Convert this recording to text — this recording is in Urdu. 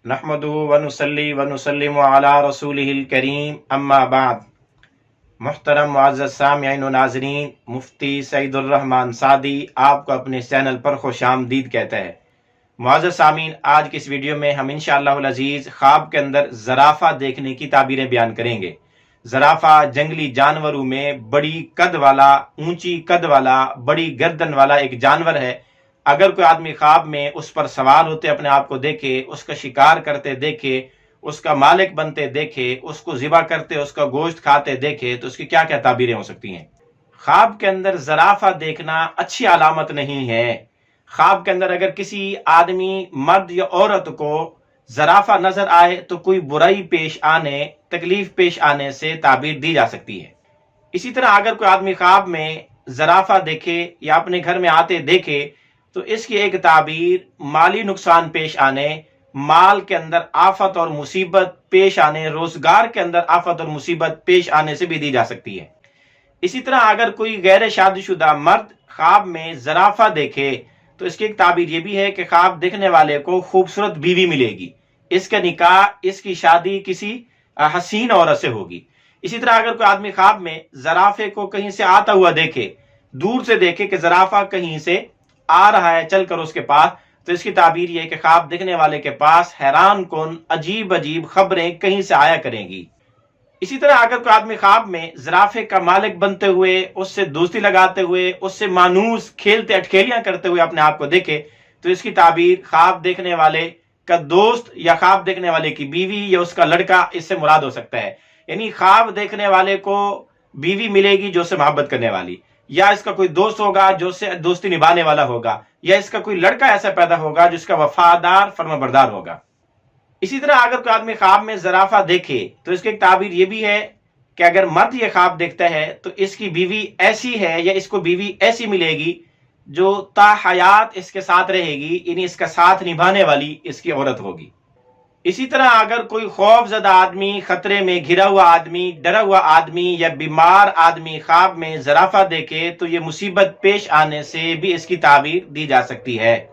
نحمدہ ونصلی ونسلم علی رسولہ الکریم اما بعد۔ محترم معزز سامعین و ناظرین، مفتی سعید الرحمن سعدی آپ کو اپنے چینل پر خوش آمدید کہتا ہے۔ معزز سامعین، آج کی اس ویڈیو میں ہم انشاءاللہ العزیز خواب کے اندر زرافہ دیکھنے کی تعبیریں بیان کریں گے۔ زرافہ جنگلی جانوروں میں بڑی قد والا، اونچی قد والا، بڑی گردن والا ایک جانور ہے۔ اگر کوئی آدمی خواب میں اس پر سوار ہوتے اپنے آپ کو دیکھے، اس کا شکار کرتے دیکھے، اس کا مالک بنتے دیکھے، اس کو ذبح کرتے، اس کا گوشت کھاتے دیکھے، تو اس کی کیا کیا تعبیریں ہو سکتی ہیں۔ خواب کے اندر زرافہ دیکھنا اچھی علامت نہیں ہے۔ خواب کے اندر اگر کسی آدمی، مرد یا عورت کو زرافہ نظر آئے تو کوئی برائی پیش آنے، تکلیف پیش آنے سے تعبیر دی جا سکتی ہے۔ اسی طرح اگر کوئی آدمی خواب میں زرافہ دیکھے یا اپنے گھر میں آتے دیکھے تو اس کی ایک تعبیر مالی نقصان پیش آنے، مال کے اندر آفت اور مصیبت پیش آنے، روزگار کے اندر آفت اور مصیبت پیش آنے سے بھی دی جا سکتی ہے۔ اسی طرح اگر کوئی غیر شادی شدہ مرد خواب میں زرافہ دیکھے تو اس کی ایک تعبیر یہ بھی ہے کہ خواب دیکھنے والے کو خوبصورت بیوی ملے گی، اس کا نکاح، اس کی شادی کسی حسین عورت سے ہوگی۔ اسی طرح اگر کوئی آدمی خواب میں زرافے کو کہیں سے آتا ہوا دیکھے، دور سے دیکھے کہ زرافہ کہیں سے آ رہا ہے چل کر اس کے پاس، تو اس کی تعبیر یہ ہے کہ خواب دیکھنے والے کے پاس حیران کن عجیب عجیب خبریں کہیں سے آیا کریں گی۔ اسی طرح اگر کوئی آدمی خواب میں زرافے کا مالک بنتے ہوئے، اس سے دوستی لگاتے ہوئے، اس سے مانوس کھیلتے اٹکھیلیاں کرتے ہوئے اپنے آپ کو دیکھے تو اس کی تعبیر خواب دیکھنے والے کا دوست یا خواب دیکھنے والے کی بیوی یا اس کا لڑکا اس سے مراد ہو سکتا ہے۔ یعنی خواب دیکھنے والے کو بیوی ملے گی جو اس سے محبت کرنے والی، یا اس کا کوئی دوست ہوگا جو اس سے دوستی نبھانے والا ہوگا، یا اس کا کوئی لڑکا ایسا پیدا ہوگا جس کا وفادار فرمانبردار ہوگا۔ اسی طرح اگر کوئی آدمی خواب میں زرافہ دیکھے تو اس کی ایک تعبیر یہ بھی ہے کہ اگر مرد یہ خواب دیکھتا ہے تو اس کی بیوی ایسی ہے یا اس کو بیوی ایسی ملے گی جو تا حیات اس کے ساتھ رہے گی، یعنی اس کا ساتھ نبھانے والی اس کی عورت ہوگی۔ اسی طرح اگر کوئی خوف زدہ آدمی، خطرے میں گھرا ہوا آدمی، ڈرا ہوا آدمی یا بیمار آدمی خواب میں زرافہ دیکھے تو یہ مصیبت پیش آنے سے بھی اس کی تعبیر دی جا سکتی ہے۔